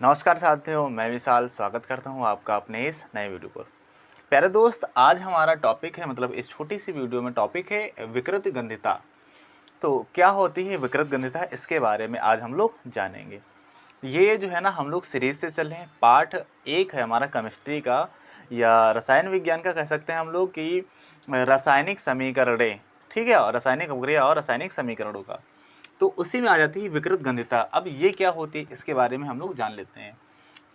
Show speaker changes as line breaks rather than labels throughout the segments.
नमस्कार साथियों, मैं विशाल स्वागत करता हूं आपका अपने इस नए वीडियो पर। प्यारे दोस्त, आज हमारा टॉपिक है इस छोटी सी वीडियो में टॉपिक है विकृत गंधिता। तो क्या होती है विकृत गंधिता, इसके बारे में आज हम लोग जानेंगे। ये जो है ना, हम लोग सीरीज से चल रहे हैं। पार्ट 1 है हमारा केमिस्ट्री का या रसायन विज्ञान का, कह सकते हैं हम लोग कि रासायनिक समीकरणें, ठीक है, और रासायनिक अभिक्रिया और रासायनिक समीकरणों का। तो उसी में आ जाती है विकृत गंधिता। अब ये क्या होती है, इसके बारे में हम लोग जान लेते हैं।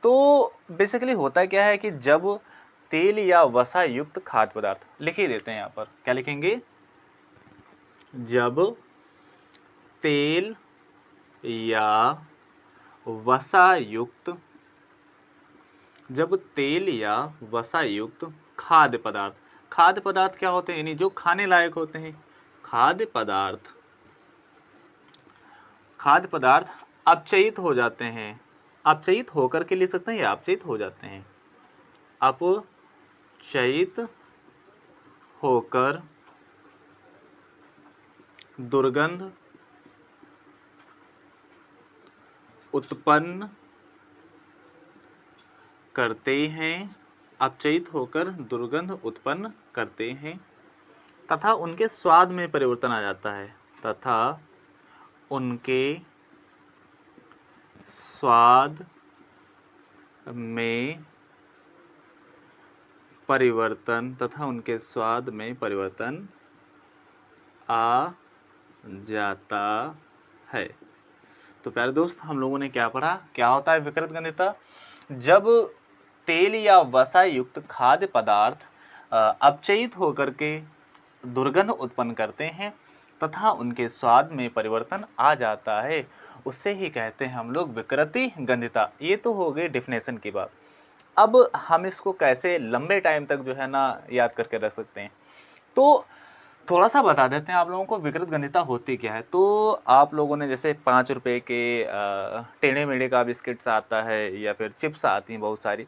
तो बेसिकली होता क्या है कि जब तेल या वसा युक्त खाद्य पदार्थ, लिख ही देते हैं यहाँ पर, क्या लिखेंगे, जब तेल या वसा युक्त खाद्य पदार्थ, खाद्य पदार्थ क्या होते हैं, यानी जो खाने लायक होते हैं, खाद्य पदार्थ अपचयित हो जाते हैं। अपचयित होकर के लिख सकते हैं या अपचयित हो जाते हैं। अपचयित होकर दुर्गंध उत्पन्न करते हैं, अपचयित होकर दुर्गंध उत्पन्न करते हैं तथा उनके स्वाद में परिवर्तन आ जाता है, तथा उनके स्वाद में परिवर्तन आ जाता है। तो प्यारे दोस्त, हम लोगों ने क्या पढ़ा, क्या होता है विकृत गंधिता। जब तेल या वसा युक्त खाद्य पदार्थ अपचयित होकर के दुर्गंध उत्पन्न करते हैं तथा उनके स्वाद में परिवर्तन आ जाता है, उससे ही कहते हैं हम लोग विकृति गंधिता। ये तो हो गई डिफिनेशन की बात। अब हम इसको कैसे लंबे टाइम तक जो है ना याद करके रख सकते हैं, तो थोड़ा सा बता देते हैं आप लोगों को विकृत गंधिता होती क्या है। तो आप लोगों ने जैसे 5 रुपये के टेढ़े मेढ़े का बिस्किट्स आता है या फिर चिप्स आती हैं बहुत सारी,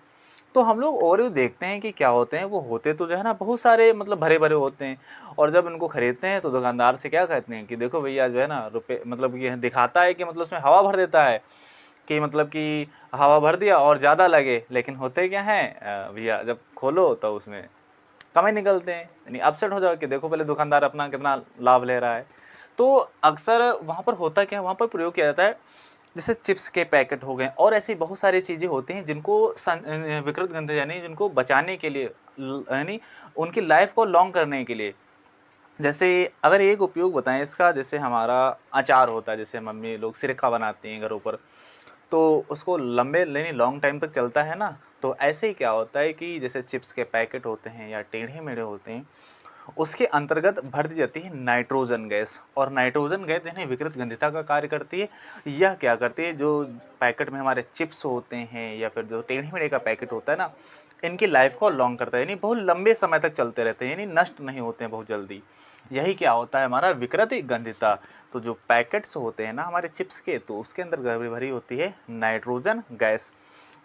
तो हम लोग और भी देखते हैं कि क्या होते हैं, वो होते तो जो है ना बहुत सारे भरे भरे होते हैं। और जब इनको खरीदते हैं तो दुकानदार से क्या कहते हैं कि देखो भैया जो है ना रुपये, ये दिखाता है कि उसमें हवा भर देता है कि कि हवा भर दिया और ज़्यादा लगे, लेकिन होते क्या हैं भैया, जब खोलो तो उसमें कम ही निकलते हैं। यानी अपसेट हो जाओ कि देखो पहले दुकानदार अपना कितना लाभ ले रहा है। तो अक्सर वहाँ पर होता क्या है, वहाँ पर प्रयोग किया जाता है, जैसे चिप्स के पैकेट हो गए और ऐसी बहुत सारी चीज़ें होती हैं जिनको विकृत गंध, यानी जिनको बचाने के लिए, यानी उनकी लाइफ को लॉन्ग करने के लिए। जैसे अगर एक उपयोग बताएं इसका, जैसे हमारा अचार होता है, जैसे मम्मी लोग सिरका बनाती हैं घरों पर, तो उसको लंबे यानी लॉन्ग टाइम तक चलता है ना। तो ऐसे ही क्या होता है कि जैसे चिप्स के पैकेट होते हैं या टेढ़े मेढ़े होते हैं, उसके अंतर्गत भर दी जाती है नाइट्रोजन गैस, और नाइट्रोजन गैस यानी विकृत गंधिता का कार्य करती है। यह क्या करती है, जो पैकेट में हमारे चिप्स होते हैं या फिर जो टेढ़े मेढ़े का पैकेट होता है ना, इनकी लाइफ को लॉन्ग करता है, यानी बहुत लंबे समय तक चलते रहते हैं, यानी नष्ट नहीं होते हैं बहुत जल्दी। यही क्या होता है हमारा विकृत गंधिता। तो जो पैकेट्स होते हैं ना हमारे चिप्स के, तो उसके अंदर भरी होती है नाइट्रोजन गैस,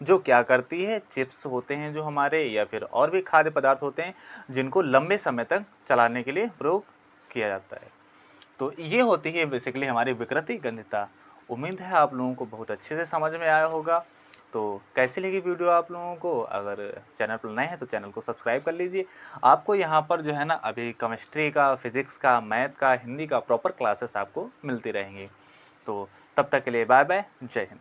जो क्या करती है, चिप्स होते हैं जो हमारे या फिर और भी खाद्य पदार्थ होते हैं जिनको लंबे समय तक चलाने के लिए प्रयोग किया जाता है। तो ये होती है बेसिकली हमारी विकृति गंधिता। उम्मीद है आप लोगों को बहुत अच्छे से समझ में आया होगा। तो कैसी लगी वीडियो आप लोगों को, अगर चैनल पर नए हैं तो चैनल को सब्सक्राइब कर लीजिए। आपको यहाँ पर जो है ना अभी केमिस्ट्री का, फिज़िक्स का, मैथ का, हिंदी का प्रॉपर क्लासेस आपको मिलती रहेंगी। तो तब तक के लिए बाय बाय, जय हिंद।